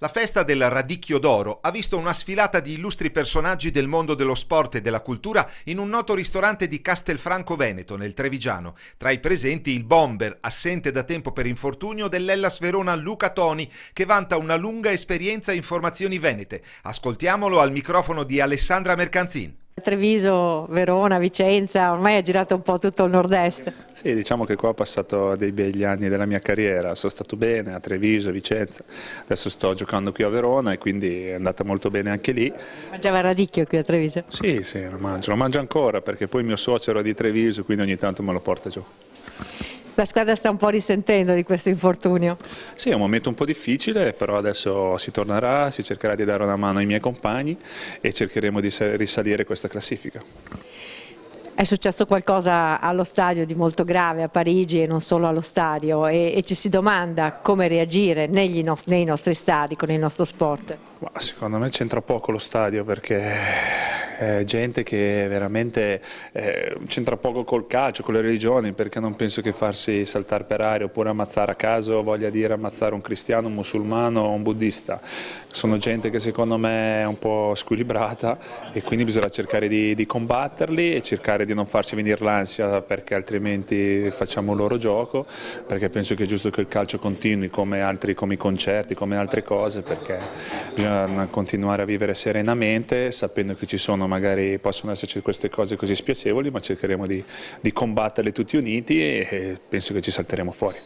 La festa del Radicchio d'Oro ha visto una sfilata di illustri personaggi del mondo dello sport e della cultura in un noto ristorante di Castelfranco Veneto, nel Trevigiano. Tra i presenti il bomber, assente da tempo per infortunio, dell'Hellas Verona Luca Toni, che vanta una lunga esperienza in formazioni venete. Ascoltiamolo al microfono di Alessandra Mercanzin. Treviso, Verona, Vicenza, ormai ha girato un po' tutto il nord-est. Sì, diciamo che qua ho passato dei begli anni della mia carriera, sono stato bene a Treviso, a Vicenza, adesso sto giocando qui a Verona e quindi è andata molto bene anche lì. Mangiava il radicchio qui a Treviso? Sì, lo mangio ancora perché poi mio suocero è di Treviso, quindi ogni tanto me lo porta giù. La squadra sta un po' risentendo di questo infortunio. Sì, è un momento un po' difficile, però adesso si tornerà, si cercherà di dare una mano ai miei compagni e cercheremo di risalire questa classifica. È successo qualcosa allo stadio di molto grave a Parigi e non solo allo stadio e ci si domanda come reagire nei nostri stadi con il nostro sport. Ma secondo me c'entra poco lo stadio perché gente che veramente c'entra poco col calcio, con le religioni, perché non penso che farsi saltare per aria oppure ammazzare a caso voglia dire ammazzare un cristiano, un musulmano o un buddista. Sono gente che secondo me è un po' squilibrata e quindi bisogna cercare di combatterli e cercare di non farsi venire l'ansia perché altrimenti facciamo il loro gioco, perché penso che è giusto che il calcio continui come i concerti, come altre cose, perché bisogna continuare a vivere serenamente sapendo che magari possono esserci queste cose così spiacevoli, ma cercheremo di combatterle tutti uniti e penso che ci salteremo fuori.